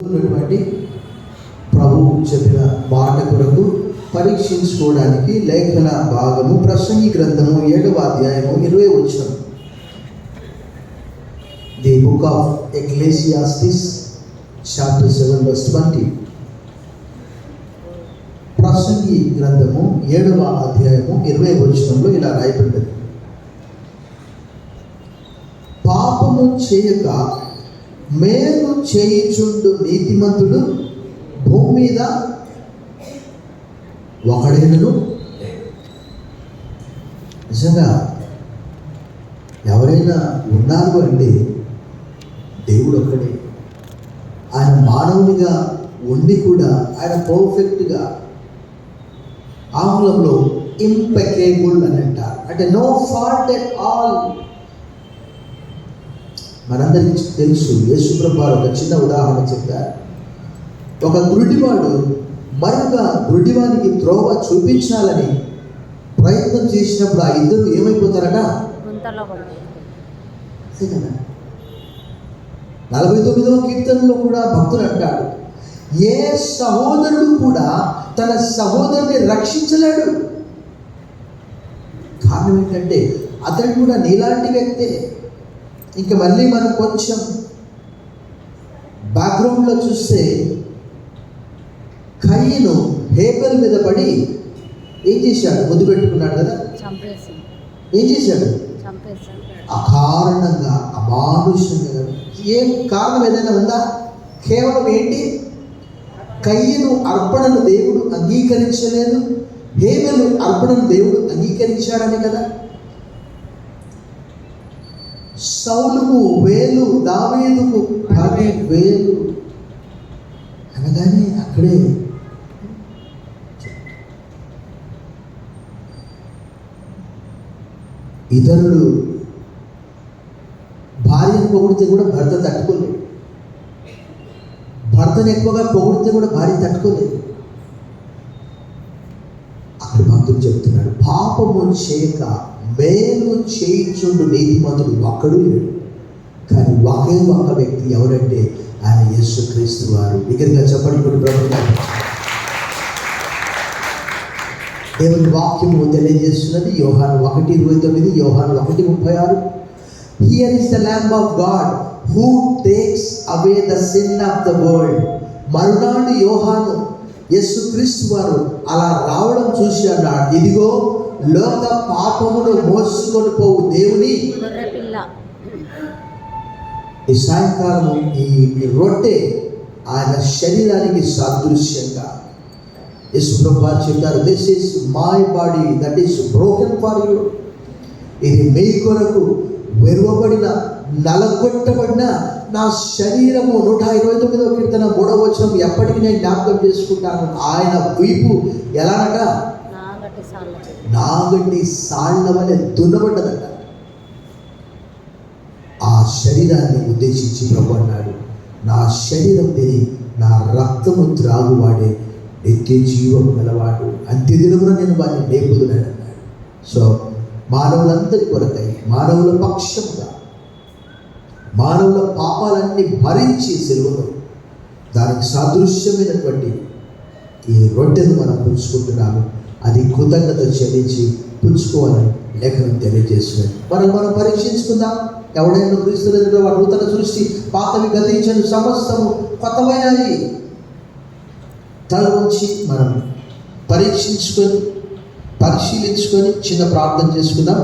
ఉన్నటువంటి ప్రభు చెప్పిన మాట కొరకు పరీక్షించుకోవడానికి లేఖన భాగము ప్రసంగి గ్రంథము 7వ అధ్యాయము 20వ వచనం. The book of Ecclesiastes chapter 7 verse 20. ప్రసంగి గ్రంథము 7వ అధ్యాయము 20వ వచనంలో ఇలా రాయబడింది: పాపము చేయక మేలు చేయుచుండు నీతిమంతుడు భూమి మీద ఒకడేనను. నిజంగా ఎవరైనా ఉన్నారు అంటే దేవుడు ఒక్కడే. ఆయన మానవునిగా ఉండి కూడా ఆయన పర్ఫెక్ట్గా, ఆంగ్లంలో ఇంపెకేబుల్ అని అంటారు, అంటే నో ఫాల్ట్ ఎట్ ఆల్. మనందరికీ తెలుసు, యేసుప్రభు వారు ఒక చిన్న ఉదాహరణ చెప్పారు. ఒక గురుడివాడు మరొక గురుడివానికి త్రోవ చూపించాలని ప్రయత్నం చేసినప్పుడు ఆ ఇద్దరు ఏమైపోతారట? 49వ కీర్తనలో కూడా భక్తులు అంటాడు, ఏ సహోదరుడు కూడా తన సహోదరుని రక్షించలేడు. కారణం ఏంటంటే అతడు కూడా నీలాంటి వ్యక్తే. ఇంకా మళ్ళీ మనం కొంచెం బ్యాక్గ్రౌండ్లో చూస్తే, కయీను హేబెల్ మీద పడి ఏం చేశాడు? ముద్దు పెట్టుకున్నాడు కదా, ఏం చేశాడు? అకారణంగా, అమానుషంగా. ఏం కారణం ఏదైనా ఉందా? కేవలం ఏంటి? కయీను అర్పణను దేవుడు అంగీకరించలేదు, హేబెలు అర్పణను దేవుడు అంగీకరించాడని కదా. సౌలుకు 1000, దావీదుకు 10,000 అనగానే అక్కడే ఇతరులు భార్యను పొగిడితే కూడా భర్త తట్టుకోలేదు, భర్తను ఎక్కువగా పొగిడితే కూడా భార్య తట్టుకోలేదు. అక్కడ భక్తుడు చెప్తున్నాడు, పాపము చేయక మేలు చేయించుండు నీతిమంతుడు ఒక్కడు లేడు. కానీ ఒకే ఒక వ్యక్తి ఎవరంటే ఆయన యేసుక్రీస్తు వారు. దగ్గరగా చెప్పండి ప్రభుత్వం. దేవుని వాక్యము తెలియజేస్తున్నది యోహాను 1:29, యోహాను 1:36. Here is the Lamb of God who takes away the sin of the world. మరునాడు యోహాను యేసుక్రీస్తు వారు అలా రావడం చూసి అన్నాడు, ఇదిగో లోక పాపమును మోసుకొని పోవు దేవుని గొర్రెపిల్ల. ఈ సాయంకాలం ఈ రొట్టె ఆయన శరీరానికి సాదృశ్యంగా యేసుప్రభు వారు చెప్పారు, this is my body that is broken for you. ఇది మీ కొరకు వెరువబడిన, నలగొట్టబడిన నా శరీరము. 129వ కీర్తన 3వ వచనం ఎప్పటికీ నేను జ్ఞాపకం చేసుకుంటాను. ఆయన వీపు ఎలానట? నాగటి సాళ్ల వలె దున్నబడ్డదట. ఆ శరీరాన్ని ఉద్దేశించి ప్రభు అన్నాడు, నా శరీరం తిని నా రక్తము త్రాగువాడే నిత్య జీవం గలవాడు, అంత్యదినమున నేను వారిని లేపుదునని అన్నాడు. సో మానవులందరి కొరకై, మానవుల పక్షముగా, మానవుల పాపాలన్నీ భరించి సిలువలో దానికి సాదృశ్యమైనటువంటి ఈ రొట్టెను మనం పుచ్చుకుంటున్నాము. అది కృతజ్ఞత చెల్లించి పుచ్చుకోవాలని లేఖనం తెలియజేస్తున్నది. మనం పరీక్షించుకుందాం. ఎవడైనా క్రీస్తునందు వాడు నూతన సృష్టి, పాతవి గతించను, సమస్తము కొత్తమైనవి. తల నుంచి మనం పరిశీలించుకొని చిన్న ప్రార్థన చేసుకుందాం.